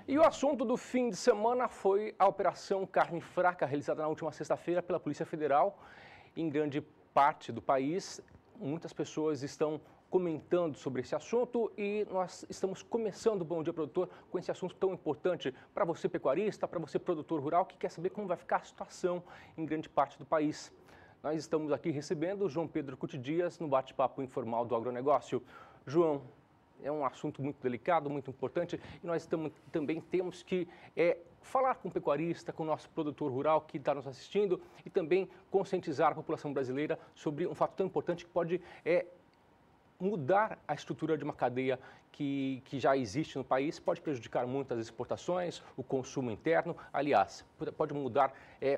E o assunto do fim de semana foi a Operação Carne Fraca, realizada na última sexta-feira pela Polícia Federal. Em grande parte do país, muitas pessoas estão comentando sobre esse assunto e nós estamos começando o Bom Dia Produtor com esse assunto tão importante para você pecuarista, para você produtor rural que quer saber como vai ficar a situação em grande parte do país. Nós estamos aqui recebendo o João Pedro Cuti Dias no bate-papo informal do agronegócio. João, é um assunto muito delicado, muito importante e nós também temos que falar com o pecuarista, com o nosso produtor rural que está nos assistindo e também conscientizar a população brasileira sobre um fato tão importante que pode mudar a estrutura de uma cadeia que já existe no país, pode prejudicar muito as exportações, o consumo interno, aliás, pode mudar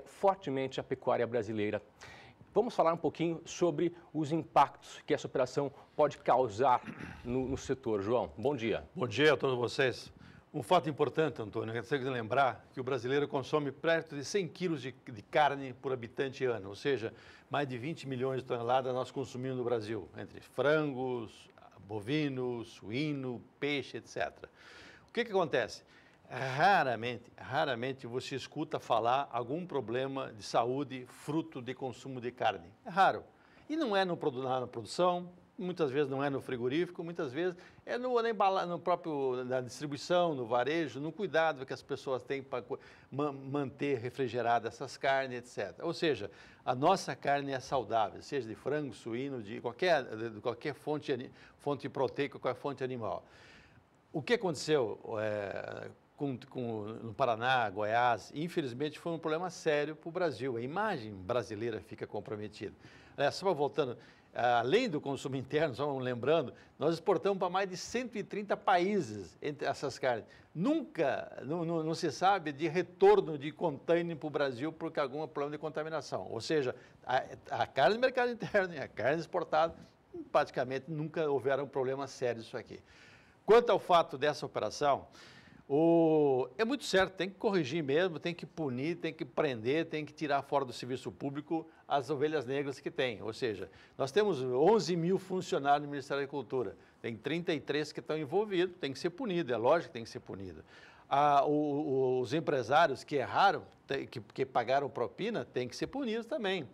fortemente a pecuária brasileira. Vamos falar um pouquinho sobre os impactos que essa operação pode causar no setor. João, bom dia. Bom dia a todos vocês. Um fato importante, Antônio, é preciso lembrar que o brasileiro consome perto de 100 quilos de carne por habitante ano, ou seja, mais de 20 milhões de toneladas nós consumimos no Brasil, entre frangos, bovinos, suíno, peixe, etc. O que acontece? Raramente você escuta falar algum problema de saúde fruto de consumo de carne. É raro. E não é na produção, muitas vezes não é no frigorífico, muitas vezes é no próprio, na distribuição, no varejo, no cuidado que as pessoas têm para manter refrigeradas essas carnes, etc. Ou seja, a nossa carne é saudável, seja de frango, suíno, de qualquer fonte proteica, qualquer fonte animal. O que aconteceu no Paraná, Goiás, infelizmente foi um problema sério para o Brasil. A imagem brasileira fica comprometida. Só voltando, além do consumo interno, só lembrando, nós exportamos para mais de 130 países entre essas carnes. Nunca, não se sabe de retorno de container para o Brasil por algum problema de contaminação. Ou seja, a carne do mercado interno e a carne exportada, praticamente nunca houveram problemas sérios isso aqui. Quanto ao fato dessa operação, é muito certo, tem que corrigir mesmo, tem que punir, tem que prender, tem que tirar fora do serviço público as ovelhas negras que tem. Ou seja, nós temos 11 mil funcionários no Ministério da Agricultura, tem 33 que estão envolvidos, tem que ser punido, é lógico que tem que ser punido. Os empresários que erraram, que pagaram propina, tem que ser punidos também.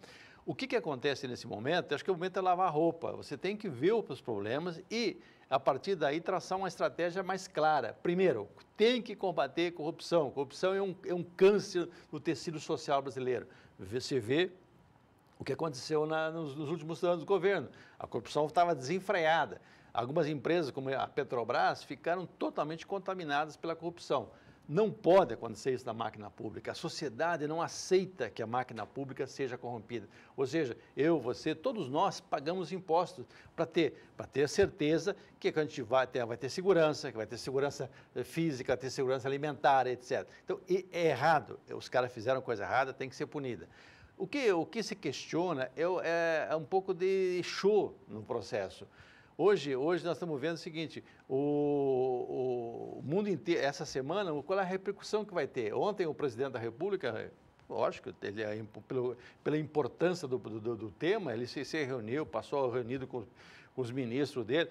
O que acontece nesse momento? Acho que o momento é lavar roupa, você tem que ver os problemas e, a partir daí, traçar uma estratégia mais clara. Primeiro, tem que combater corrupção. Corrupção é um câncer do tecido social brasileiro. Você vê o que aconteceu nos últimos anos do governo. A corrupção estava desenfreada. Algumas empresas, como a Petrobras, ficaram totalmente contaminadas pela corrupção. Não pode acontecer isso na máquina pública. A sociedade não aceita que a máquina pública seja corrompida. Ou seja, eu, você, todos nós pagamos impostos para ter a certeza que a gente vai ter segurança, que vai ter segurança física, vai ter segurança alimentar, etc. Então, é errado. Os caras fizeram coisa errada, tem que ser punida. O que se questiona é um pouco de show no processo. Hoje nós estamos vendo o seguinte, o mundo inteiro, essa semana, qual é a repercussão que vai ter? Ontem o presidente da República, lógico, pela importância do tema, ele se reuniu, passou reunido com os ministros dele,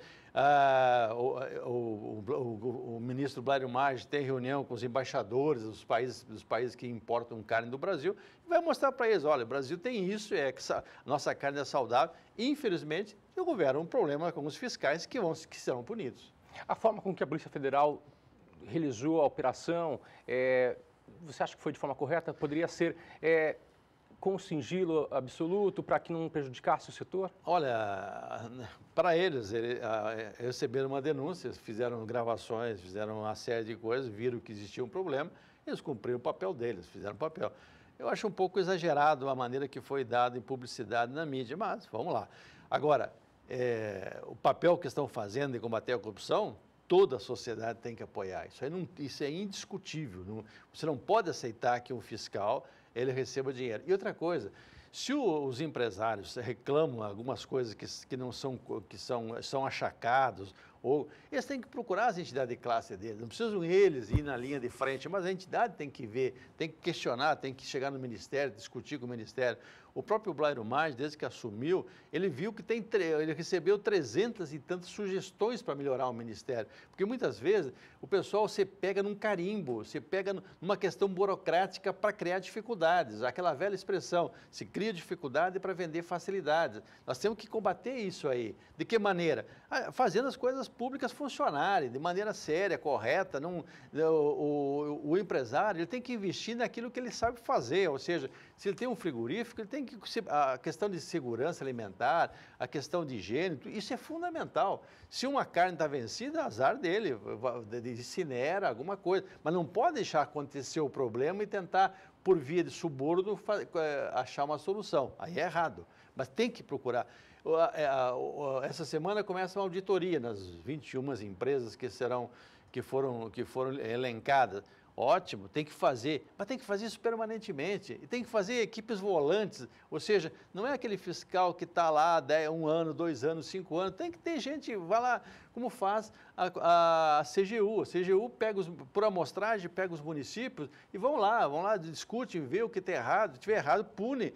o ministro Blairo Maggi tem reunião com os embaixadores dos países que importam carne do Brasil, e vai mostrar para eles, olha, o Brasil tem isso, a nossa carne é saudável, e infelizmente houveram um problema com os fiscais que serão punidos. A forma com que a Polícia Federal realizou a operação, você acha que foi de forma correta? Poderia ser com sigilo absoluto para que não prejudicasse o setor? Olha, para eles receberam uma denúncia, fizeram gravações, fizeram uma série de coisas, viram que existia um problema, eles cumpriram o papel deles, fizeram o papel. Eu acho um pouco exagerado a maneira que foi dada em publicidade na mídia, mas vamos lá. Agora, o papel que estão fazendo de combater a corrupção, toda a sociedade tem que apoiar. Isso é indiscutível. Você não pode aceitar que um fiscal ele receba dinheiro. E outra coisa, se os empresários reclamam algumas coisas que são achacados ou eles têm que procurar as entidades de classe deles, não precisam eles ir na linha de frente, mas a entidade tem que ver, tem que questionar, tem que chegar no Ministério, discutir com o Ministério. O próprio Blairo Maggi, desde que assumiu, ele viu que ele recebeu 300 e tantas sugestões para melhorar o Ministério. Porque muitas vezes o pessoal se pega num carimbo, se pega numa questão burocrática para criar dificuldades. Aquela velha expressão, se cria dificuldade para vender facilidades. Nós temos que combater isso aí. De que maneira? Fazendo as coisas públicas funcionarem de maneira séria, correta. O empresário ele tem que investir naquilo que ele sabe fazer, ou seja, se ele tem um frigorífico, ele tem que... A questão de segurança alimentar, a questão de higiene, isso é fundamental. Se uma carne está vencida, azar dele, incinera alguma coisa. Mas não pode deixar acontecer o problema e tentar, por via de suborno, achar uma solução. Aí é errado. Mas tem que procurar. Essa semana começa uma auditoria nas 21 empresas que foram elencadas. Ótimo, tem que fazer, mas tem que fazer isso permanentemente. E tem que fazer equipes volantes, ou seja, não é aquele fiscal que está lá 1 ano, 2 anos, 5 anos. Tem que ter gente, vai lá, como faz a CGU. A CGU pega por amostragem, pega os municípios e vão lá, discutem, vê o que está errado. Se estiver errado, pune.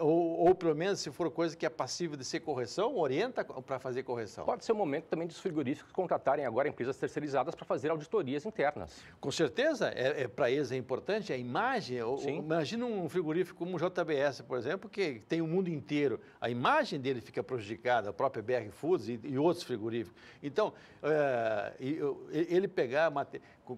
Ou pelo menos, se for coisa que é passível de ser correção, orienta para fazer correção. Pode ser o momento também dos frigoríficos contratarem agora empresas terceirizadas para fazer auditorias internas. Com certeza, para eles é importante a imagem. Imagina um frigorífico como o JBS, por exemplo, que tem o mundo inteiro. A imagem dele fica prejudicada, a própria BR Foods e outros frigoríficos. Então, ele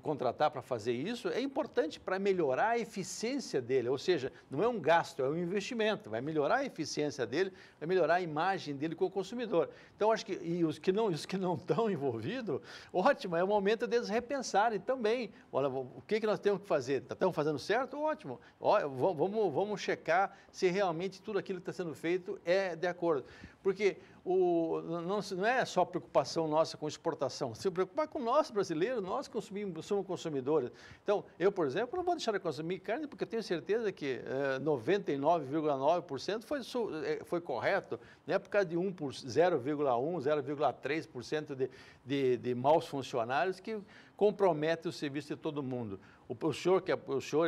contratar para fazer isso é importante para melhorar a eficiência dele, ou seja, não é um gasto, é um investimento, vai melhorar a eficiência dele, vai melhorar a imagem dele com o consumidor. Então, acho que os que não estão envolvidos, ótimo, é o momento deles repensarem também. Olha, o que nós temos que fazer? Estamos fazendo certo? Ótimo. Vamos checar se realmente tudo aquilo que está sendo feito é de acordo. Porque não é só preocupação nossa com exportação, se preocupar com nós brasileiros, nós somos consumidores. Então, eu, por exemplo, não vou deixar de consumir carne porque eu tenho certeza que 99,9% foi correto, não é por causa de 0,1%, 0,3% de maus funcionários que compromete o serviço de todo mundo. O senhor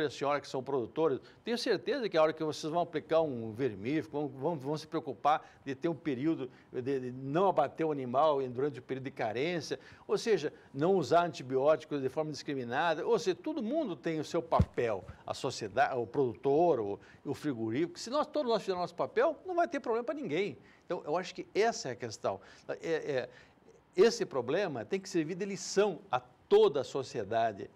e a senhora que são produtores, tenho certeza que a hora que vocês vão aplicar um vermífugo, vão se preocupar de ter um período de não abater o animal durante o período de carência, ou seja, não usar antibióticos de forma indiscriminada, ou seja, todo mundo tem o seu papel, a sociedade, o produtor, o frigorífico. Se todos nós fizermos nosso papel, não vai ter problema para ninguém. Então, eu acho que essa é a questão. Esse problema tem que servir de lição a toda a sociedade,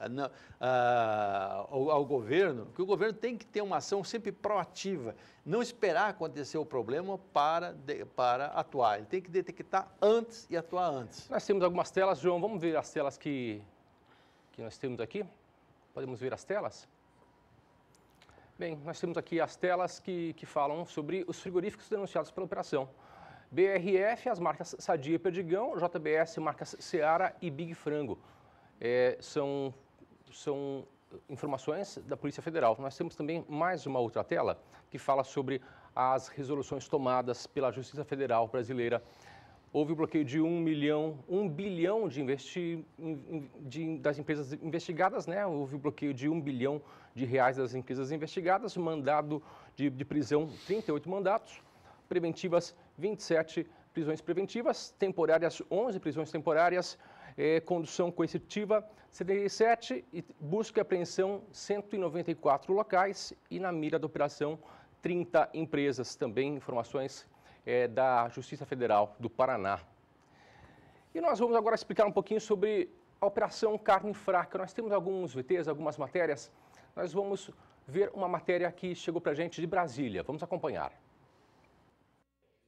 ao governo, que o governo tem que ter uma ação sempre proativa, não esperar acontecer o problema para atuar. Ele tem que detectar antes e atuar antes. Nós temos algumas telas, João, vamos ver as telas que nós temos aqui? Podemos ver as telas? Bem, nós temos aqui as telas que falam sobre os frigoríficos denunciados pela operação. BRF, as marcas Sadia e Perdigão, JBS, marcas Seara e Big Frango. São informações da Polícia Federal. Nós temos também mais uma outra tela que fala sobre as resoluções tomadas pela Justiça Federal brasileira. Houve o bloqueio de 1 bilhão das empresas investigadas, né? Houve o bloqueio de 1 bilhão de reais das empresas investigadas, mandado de prisão 38 mandatos, preventivas 27 prisões preventivas, temporárias 11 prisões temporárias, condução coercitiva 77 e busca e apreensão 194 locais e na mira da operação 30 empresas. Também informações da Justiça Federal do Paraná. E nós vamos agora explicar um pouquinho sobre a Operação Carne Fraca. Nós temos alguns VTs, algumas matérias. Nós vamos ver uma matéria que chegou para a gente de Brasília. Vamos acompanhar.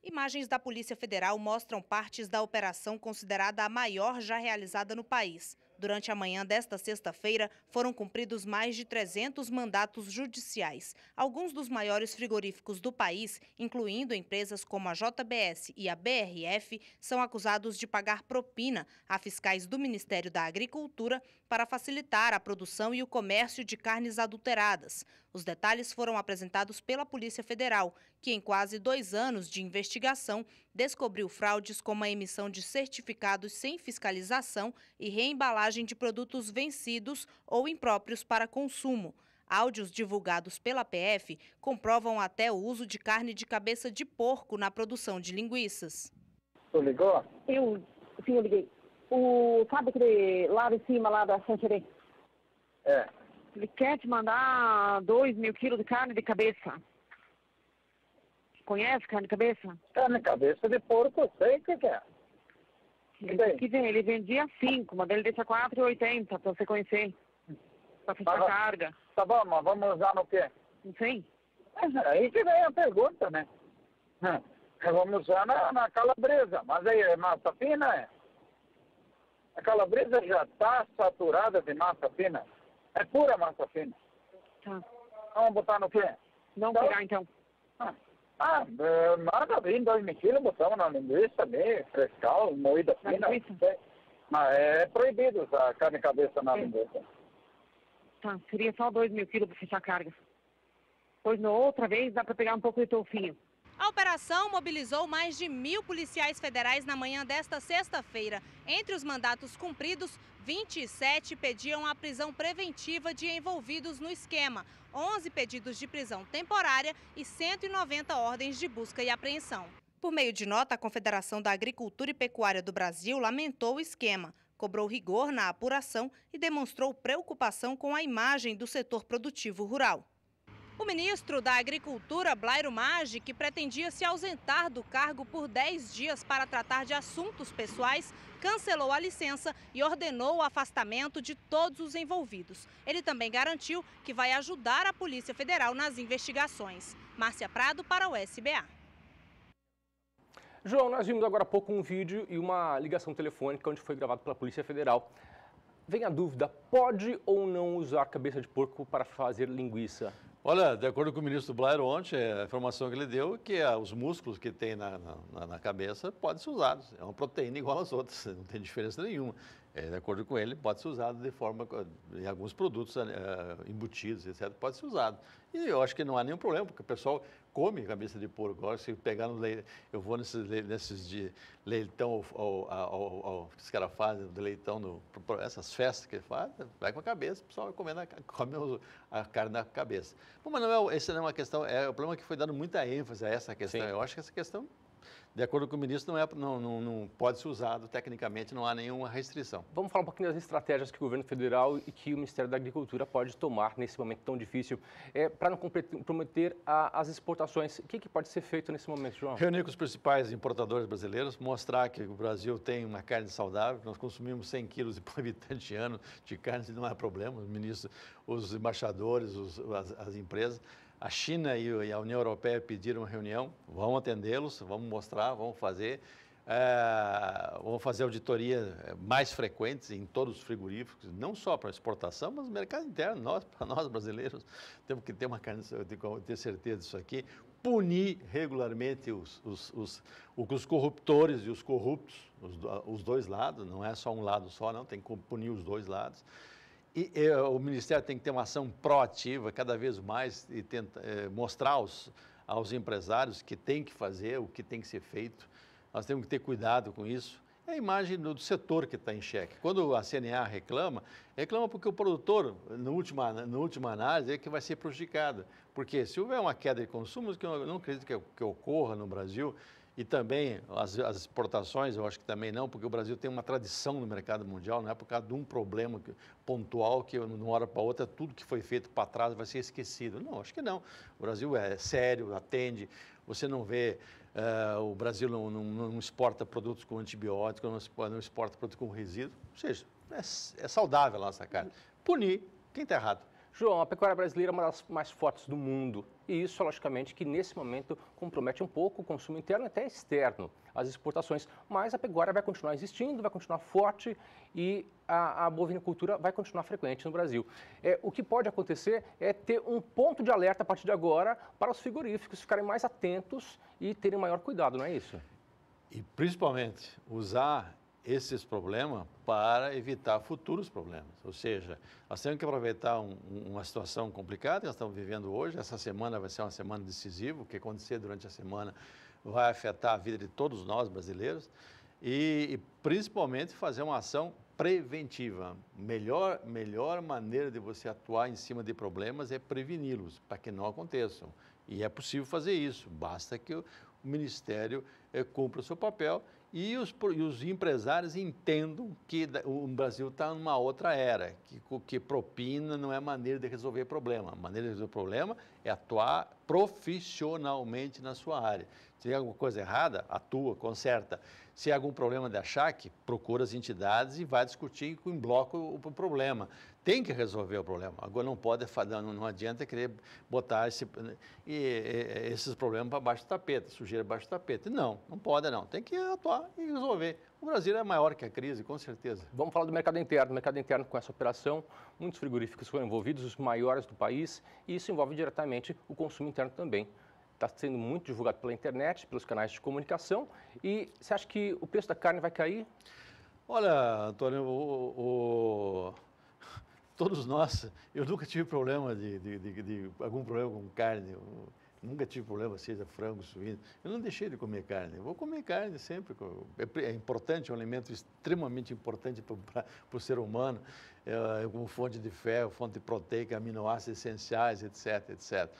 Imagens da Polícia Federal mostram partes da operação considerada a maior já realizada no país. Durante a manhã desta sexta-feira, foram cumpridos mais de 300 mandatos judiciais. Alguns dos maiores frigoríficos do país, incluindo empresas como a JBS e a BRF, são acusados de pagar propina a fiscais do Ministério da Agricultura para facilitar a produção e o comércio de carnes adulteradas. Os detalhes foram apresentados pela Polícia Federal, que em quase 2 anos de investigação descobriu fraudes como a emissão de certificados sem fiscalização e reembalagem de produtos vencidos ou impróprios para consumo. Áudios divulgados pela PF comprovam até o uso de carne de cabeça de porco na produção de linguiças. Tu ligou? Sim, eu liguei. Sabe aquele lá em cima, lá da Sancherê? É. Ele quer te mandar 2.000 quilos de carne de cabeça. Conhece carne de cabeça? Carne de cabeça de porco, eu sei o que é. Ele vendia 5, mas ele deixa 4,80 para você conhecer. Para fechar a carga. Tá bom, mas vamos usar no quê? Não sei. Aí que vem a pergunta, né? Vamos usar na calabresa, mas aí é massa fina, é? A calabresa já está saturada de massa fina. É pura massa fina. Tá. Vamos botar no quê? Não pegar então. Nada, vem 2.000 quilos, botamos na linguiça ali, frescal, moída fina. Mas é proibido usar carne de cabeça na linguiça. Tá, seria só 2.000 quilos para fechar a carga. Pois na outra vez dá para pegar um pouco de toufinho. A operação mobilizou mais de 1.000 policiais federais na manhã desta sexta-feira. Entre os mandatos cumpridos, 27 pediam a prisão preventiva de envolvidos no esquema, 11 pedidos de prisão temporária e 190 ordens de busca e apreensão. Por meio de nota, a Confederação da Agricultura e Pecuária do Brasil lamentou o esquema, cobrou rigor na apuração e demonstrou preocupação com a imagem do setor produtivo rural. O ministro da Agricultura, Blairo Maggi, que pretendia se ausentar do cargo por 10 dias para tratar de assuntos pessoais, cancelou a licença e ordenou o afastamento de todos os envolvidos. Ele também garantiu que vai ajudar a Polícia Federal nas investigações. Márcia Prado para o SBA. João, nós vimos agora há pouco um vídeo e uma ligação telefônica onde foi gravado pela Polícia Federal. Vem a dúvida, pode ou não usar cabeça de porco para fazer linguiça? Olha, de acordo com o ministro Blairo ontem, a informação que ele deu é que os músculos que tem na cabeça podem ser usados. É uma proteína igual às outras, não tem diferença nenhuma. De acordo com ele, pode ser usado de forma, em alguns produtos embutidos, etc., pode ser usado. E eu acho que não há nenhum problema, porque o pessoal come cabeça de porco. Agora, se pegar no leite, eu vou nesses de leitão, que os caras fazem, de leitão, essas festas que fazem, vai com a cabeça, o pessoal vai come a carne na cabeça. Bom, mas essa não é uma questão, o problema é que foi dando muita ênfase a essa questão. Sim. Eu acho que essa questão, de acordo com o ministro, não pode ser usado, tecnicamente não há nenhuma restrição. Vamos falar um pouquinho das estratégias que o governo federal e que o Ministério da Agricultura pode tomar nesse momento tão difícil, para não comprometer as exportações. O que pode ser feito nesse momento, João? Reunir com os principais importadores brasileiros, mostrar que o Brasil tem uma carne saudável, nós consumimos 100 quilos por habitante ano de carne, não há problema, os embaixadores, as empresas. A China e a União Europeia pediram uma reunião, vamos atendê-los, vamos mostrar, vamos fazer auditoria mais frequentes em todos os frigoríficos, não só para exportação, mas no mercado interno. Para nós brasileiros, temos que ter uma carne, ter certeza disso aqui, punir regularmente os corruptores e os corruptos, os dois lados, não é só um lado só, não, tem que punir os dois lados. E o Ministério tem que ter uma ação proativa cada vez mais e mostrar aos empresários que tem que fazer, o que tem que ser feito. Nós temos que ter cuidado com isso. É a imagem do setor que está em xeque. Quando a CNA reclama porque o produtor, na última análise, é que vai ser prejudicado. Porque se houver uma queda de consumo, que eu não acredito que ocorra no Brasil, e também as exportações, eu acho que também não, porque o Brasil tem uma tradição no mercado mundial, não é por causa de um problema pontual que, de uma hora para outra, tudo que foi feito para trás vai ser esquecido. Não, acho que não. O Brasil é sério, atende, você não vê, o Brasil não exporta produtos com antibióticos, não exporta produtos com resíduo, ou seja, é saudável a nossa carne. Punir quem está errado. João, a pecuária brasileira é uma das mais fortes do mundo e isso, logicamente, que nesse momento compromete um pouco o consumo interno e até externo, as exportações. Mas a pecuária vai continuar existindo, vai continuar forte e a bovinocultura vai continuar frequente no Brasil. O que pode acontecer é ter um ponto de alerta a partir de agora para os frigoríficos ficarem mais atentos e terem maior cuidado, não é isso? E principalmente usar esses problemas para evitar futuros problemas. Ou seja, nós temos que aproveitar uma situação complicada que nós estamos vivendo hoje. Essa semana vai ser uma semana decisiva. O que acontecer durante a semana vai afetar a vida de todos nós brasileiros e principalmente fazer uma ação preventiva. Melhor maneira de você atuar em cima de problemas é preveni-los, para que não aconteçam. E é possível fazer isso, basta que o Ministério cumpra o seu papel e os empresários entendam que o Brasil está numa outra era, que propina não é maneira de resolver problema. A maneira de resolver problema é atuar profissionalmente na sua área. Se tem alguma coisa errada, atua, conserta. Se há algum problema de achaque, procura as entidades e vai discutir em bloco o problema. Tem que resolver o problema. Agora não adianta querer botar esses problemas para baixo do tapete, sujeira abaixo do tapete. Não pode não. Tem que atuar e resolver. O Brasil é maior que a crise, com certeza. Vamos falar do mercado interno. No mercado interno, com essa operação, muitos frigoríficos foram envolvidos, os maiores do país, e isso envolve diretamente o consumo interno também. Está sendo muito divulgado pela internet, pelos canais de comunicação. E você acha que o preço da carne vai cair? Olha, Antônio, todos nós, eu nunca tive problema de algum problema com carne. Eu nunca tive problema, seja frango, suíno. Eu não deixei de comer carne. Eu vou comer carne sempre. É importante, é um alimento extremamente importante para o ser humano, como fonte de ferro, fonte proteica, aminoácidos essenciais, etc, etc.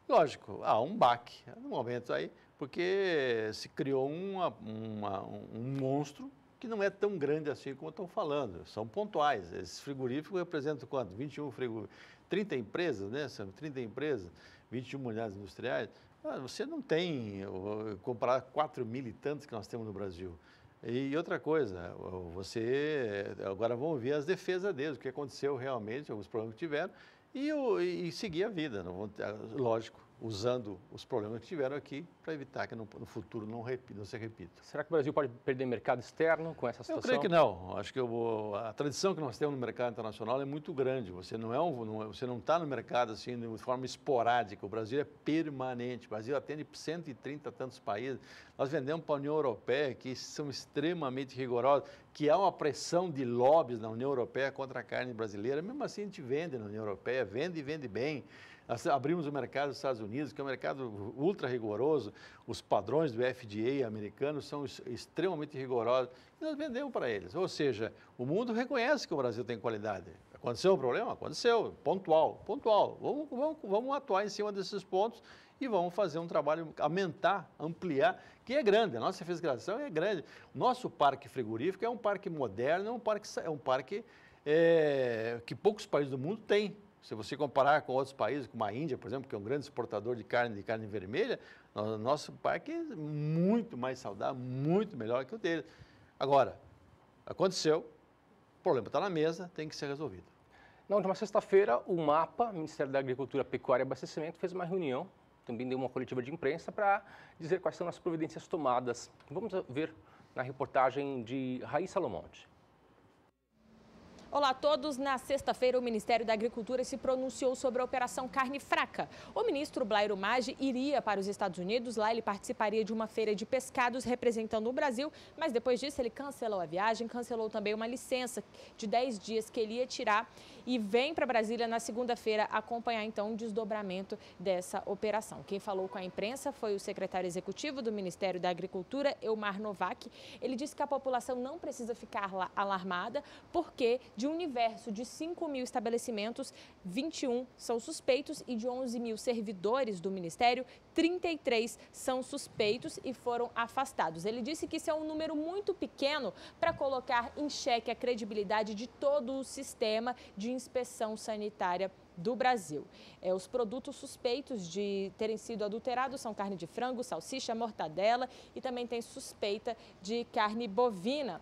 Lógico, há um baque no momento aí, porque se criou um monstro que não é tão grande assim como estão falando, são pontuais. Esses frigoríficos representam quanto? 21 frigoríficos, 30 empresas, né? São 30 empresas, 21 unidades industriais. Você não tem, comparar 4 mil e tantos que nós temos no Brasil. E outra coisa, agora vamos ver as defesas deles, o que aconteceu realmente, alguns problemas que tiveram, e seguir a vida, lógico, usando os problemas que tiveram aqui para evitar que no futuro não se repita. Será que o Brasil pode perder mercado externo com essa situação? Eu creio que não. Acho que a tradição que nós temos no mercado internacional é muito grande. Você não está no mercado assim de forma esporádica. O Brasil é permanente. O Brasil atende 130 e tantos países. Nós vendemos para a União Europeia, que são extremamente rigorosos, que há uma pressão de lobbies na União Europeia contra a carne brasileira. Mesmo assim, a gente vende na União Europeia, vende e vende bem. Nós abrimos o mercado dos Estados Unidos, que é um mercado ultra rigoroso. Os padrões do FDA americanos são extremamente rigorosos. E nós vendemos para eles. Ou seja, o mundo reconhece que o Brasil tem qualidade. Aconteceu um problema? Aconteceu. Pontual. Vamos atuar em cima desses pontos e vamos fazer um trabalho, aumentar, ampliar, que é grande. A nossa fiscalização é grande. O nosso parque frigorífico é um parque moderno, é um parque que poucos países do mundo têm. Se você comparar com outros países, como a Índia, por exemplo, que é um grande exportador de carne vermelha, nosso parque é muito mais saudável, muito melhor que o dele. Agora, aconteceu, o problema está na mesa, tem que ser resolvido. Na última sexta-feira, o MAPA, Ministério da Agricultura, Pecuária e Abastecimento, fez uma reunião, também deu uma coletiva de imprensa para dizer quais são as providências tomadas. Vamos ver na reportagem de Raíssa Lomonte. Olá a todos. Na sexta-feira, o Ministério da Agricultura se pronunciou sobre a Operação Carne Fraca. O ministro Blairo Maggi iria para os Estados Unidos. Lá ele participaria de uma feira de pescados representando o Brasil, mas depois disso ele cancelou a viagem, cancelou também uma licença de 10 dias que ele ia tirar e vem para Brasília na segunda-feira acompanhar então o desdobramento dessa operação. Quem falou com a imprensa foi o secretário executivo do Ministério da Agricultura, Elmar Novak. Ele disse que a população não precisa ficar alarmada porque de um universo de 5 mil estabelecimentos, 21 são suspeitos e de 11 mil servidores do Ministério, 33 são suspeitos e foram afastados. Ele disse que isso é um número muito pequeno para colocar em xeque a credibilidade de todo o sistema de inspeção sanitária do Brasil. Os produtos suspeitos de terem sido adulterados são carne de frango, salsicha, mortadela e também tem suspeita de carne bovina.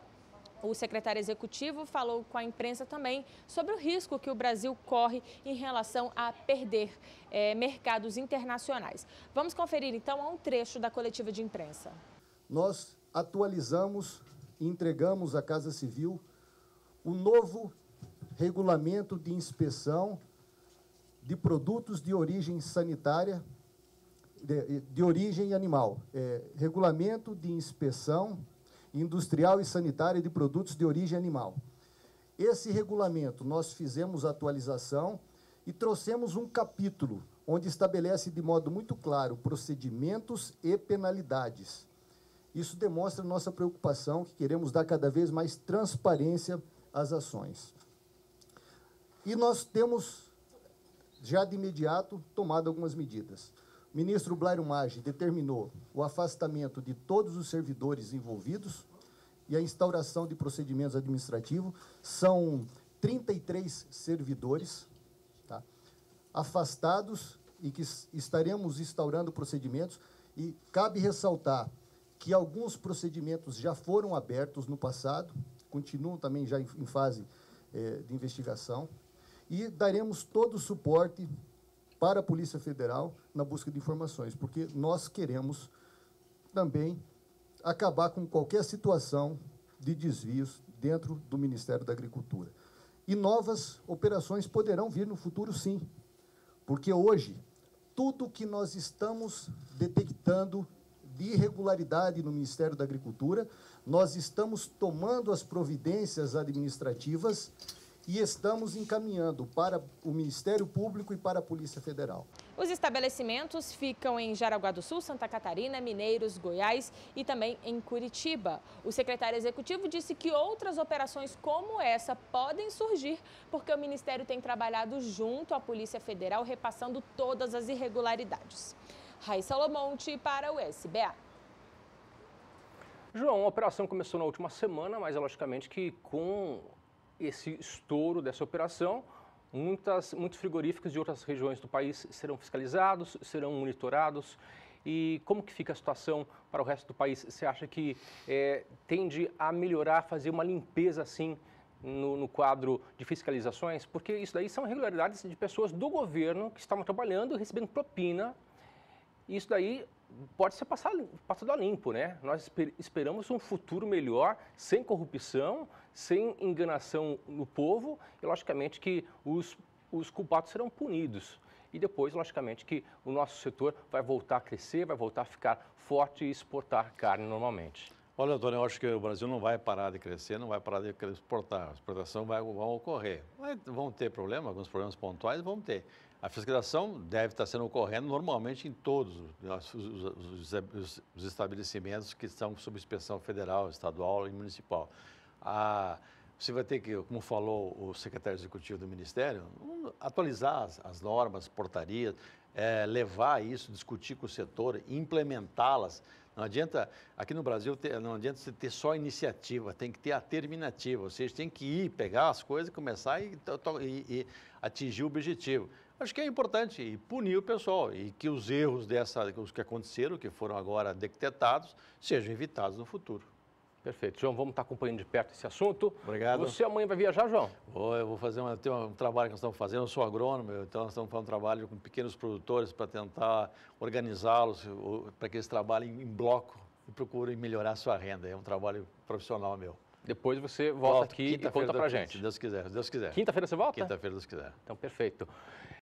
O secretário executivo falou com a imprensa também sobre o risco que o Brasil corre em relação a perder mercados internacionais. Vamos conferir então um trecho da coletiva de imprensa. Nós atualizamos e entregamos à Casa Civil o novo regulamento de inspeção de produtos de origem sanitária, de origem animal. Regulamento de inspeção industrial e sanitária de produtos de origem animal. Esse regulamento, nós fizemos a atualização e trouxemos um capítulo onde estabelece de modo muito claro procedimentos e penalidades. Isso demonstra nossa preocupação, que queremos dar cada vez mais transparência às ações. E nós temos, já de imediato, tomado algumas medidas. O ministro Blairo Maggi determinou o afastamento de todos os servidores envolvidos e a instauração de procedimentos administrativos. São 33 servidores, tá, afastados e que estaremos instaurando procedimentos. E cabe ressaltar que alguns procedimentos já foram abertos no passado, continuam também já em fase de investigação, e daremos todo o suporte para a Polícia Federal na busca de informações, porque nós queremos também acabar com qualquer situação de desvios dentro do Ministério da Agricultura. E novas operações poderão vir no futuro, sim, porque hoje, tudo que nós estamos detectando de irregularidade no Ministério da Agricultura, nós estamos tomando as providências administrativas e estamos encaminhando para o Ministério Público e para a Polícia Federal. Os estabelecimentos ficam em Jaraguá do Sul, Santa Catarina, Mineiros, Goiás e também em Curitiba. O secretário executivo disse que outras operações como essa podem surgir porque o Ministério tem trabalhado junto à Polícia Federal, repassando todas as irregularidades. Raíssa Lomonte para o SBA. João, a operação começou na última semana, mas logicamente que com esse estouro dessa operação, muitos frigoríficos de outras regiões do país serão fiscalizados, serão monitorados. E como que fica a situação para o resto do país? Você acha que tende a melhorar, fazer uma limpeza assim no quadro de fiscalizações? Porque isso daí são irregularidades de pessoas do governo que estavam trabalhando e recebendo propina. Isso daí pode ser passado a limpo, né? Nós esperamos um futuro melhor, sem corrupção, sem enganação no povo e, logicamente, que os culpados serão punidos. E depois, logicamente, que o nosso setor vai voltar a crescer, vai voltar a ficar forte e exportar carne normalmente. Olha, Antônio, eu acho que o Brasil não vai parar de crescer, não vai parar de exportar. A exportação vai ocorrer. Vão ter problemas, alguns problemas pontuais, vão ter. A fiscalização deve estar sendo ocorrendo normalmente em todos os estabelecimentos que estão sob inspeção federal, estadual e municipal. Você vai ter que, como falou o secretário executivo do Ministério, atualizar as normas, portarias, levar isso, discutir com o setor, implementá-las. Não adianta, aqui no Brasil, não adianta você ter só iniciativa, tem que ter a terminativa, ou seja, tem que ir, pegar as coisas, começar e atingir o objetivo. Acho que é importante punir o pessoal e que os erros os que aconteceram, que foram agora detectados, sejam evitados no futuro. Perfeito. João, vamos estar acompanhando de perto esse assunto. Obrigado. Você amanhã vai viajar, João? Eu vou fazer tem um trabalho que nós estamos fazendo, eu sou agrônomo, então nós estamos fazendo um trabalho com pequenos produtores para tentar organizá-los, para que eles trabalhem em bloco e procurem melhorar a sua renda. É um trabalho profissional meu. Depois você volta aqui e conta pra gente. Se Deus quiser, se Deus quiser. Quinta-feira você volta? Quinta-feira, se Deus quiser. Então, perfeito.